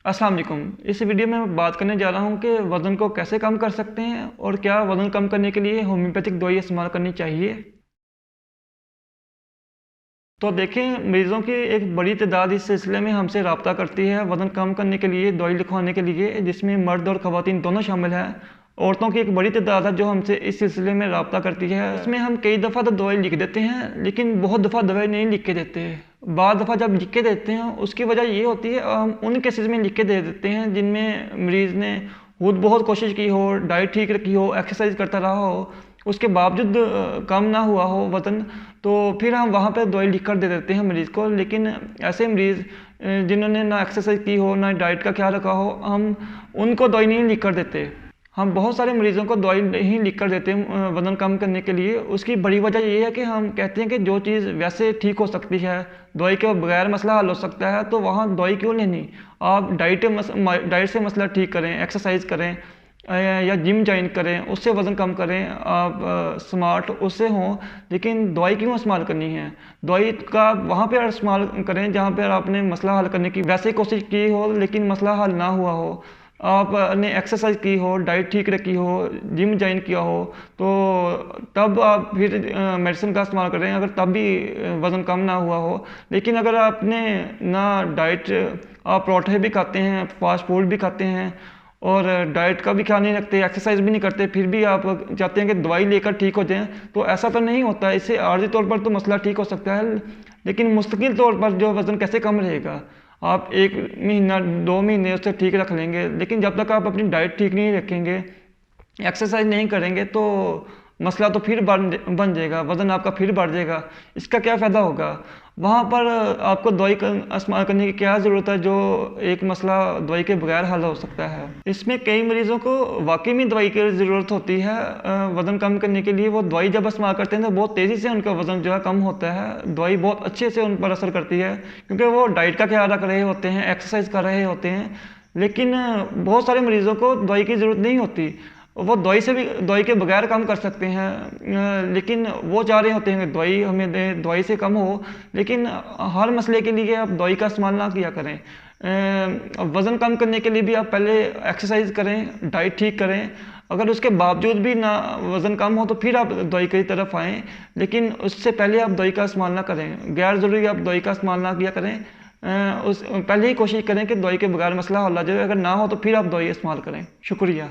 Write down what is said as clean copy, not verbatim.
अस्सलाम वालेकुम। इस वीडियो में मैं बात करने जा रहा हूँ कि वज़न को कैसे कम कर सकते हैं और क्या वज़न कम करने के लिए होम्योपैथिक दवाई इस्तेमाल करनी चाहिए। तो देखें, मरीज़ों की एक बड़ी तादाद इस सिलसिले में हमसे रब्ता करती है वज़न कम करने के लिए दवाई लिखवाने के लिए, जिसमें मर्द और ख़वातीन दोनों शामिल हैं। औरतों की एक बड़ी तादाद है जो हमसे इस सिलसिले में रब्ता करती है। इसमें हम कई दफ़ा तो दवाई लिख देते हैं, लेकिन बहुत दफ़ा दवाई नहीं लिख के देते। बाद दफ़ा जब लिख के देते हैं उसकी वजह ये होती है, हम उन केसेस में लिख के दे देते हैं जिनमें मरीज़ ने खुद बहुत कोशिश की हो, डाइट ठीक रखी हो, एक्सरसाइज करता रहा हो, उसके बावजूद कम ना हुआ हो वज़न, तो फिर हम वहाँ पे दवाई लिख कर दे देते हैं मरीज़ को। लेकिन ऐसे मरीज़ जिन्होंने ना एक्सरसाइज की हो, ना डाइट का ख्याल रखा हो, हम उनको दवाई नहीं लिख कर देते। हम बहुत सारे मरीज़ों को दवाई नहीं लिख कर देते वज़न कम करने के लिए। उसकी बड़ी वजह ये है कि हम कहते हैं कि जो चीज़ वैसे ठीक हो सकती है, दवाई के बगैर मसला हल हो सकता है, तो वहाँ दवाई क्यों लेनी। आप डाइट से मसला ठीक करें, एक्सरसाइज करें, या जिम ज्वाइन करें, उससे वज़न कम करें। आप स्मार्ट उससे हों, लेकिन दवाई क्यों इस्तेमाल करनी है। दवाई का वहाँ पर इस्तेमाल करें जहाँ पर आपने मसला हल करने की वैसे कोशिश की हो, लेकिन मसला हल ना हुआ हो। आपने एक्सरसाइज की हो, डाइट ठीक रखी हो, जिम ज्वाइन किया हो, तो तब आप फिर मेडिसिन का इस्तेमाल करें, अगर तब भी वज़न कम ना हुआ हो। लेकिन अगर आपने ना डाइट, आप पराठे भी खाते हैं, फास्ट फूड भी खाते हैं और डाइट का भी ख्याल नहीं रखते, एक्सरसाइज भी नहीं करते, फिर भी आप चाहते हैं कि दवाई लेकर ठीक हो जाएं, तो ऐसा तो नहीं होता। इससे आर्जी तौर पर तो मसला ठीक हो सकता है, लेकिन मुस्तकिल तौर पर जो वज़न कैसे कम रहेगा। आप 1 महीना 2 महीने उससे ठीक रख लेंगे, लेकिन जब तक आप अपनी डाइट ठीक नहीं रखेंगे, एक्सरसाइज नहीं करेंगे, तो मसला तो फिर बन जाएगा, वज़न आपका फिर बढ़ जाएगा। इसका क्या फ़ायदा होगा। वहाँ पर आपको दवाई का इस्तेमाल करने की क्या ज़रूरत है, जो एक मसला दवाई के बगैर हल हो सकता है। इसमें कई मरीज़ों को वाकई में दवाई की ज़रूरत होती है वज़न कम करने के लिए। वो दवाई जब इस्तेमाल करते हैं तो बहुत तेज़ी से उनका वज़न जो है कम होता है। दवाई बहुत अच्छे से उन पर असर करती है, क्योंकि वो डाइट का ख्याल रख रहे होते हैं, एक्सरसाइज कर रहे होते हैं। लेकिन बहुत सारे मरीज़ों को दवाई की ज़रूरत नहीं होती, वो दवाई के बगैर कम कर सकते हैं। लेकिन वो चाह रहे होते हैं कि दवाई हमें दें, दवाई से कम हो। लेकिन हर मसले के लिए आप दवाई का इस्तेमाल ना किया करें। वज़न कम करने के लिए भी आप पहले एक्सरसाइज करें, डाइट ठीक करें। अगर उसके बावजूद भी ना वज़न कम हो, तो फिर आप दवाई की तरफ आएँ, लेकिन उससे पहले आप दवाई का इस्तेमाल ना करें। गैर ज़रूरी आप दवाई का इस्तेमाल ना किया करें। उस पहले ही कोशिश करें कि दवाई के बगैर मसला हल हो जाए। अगर ना हो तो फिर आप दवाई इस्तेमाल करें। शुक्रिया।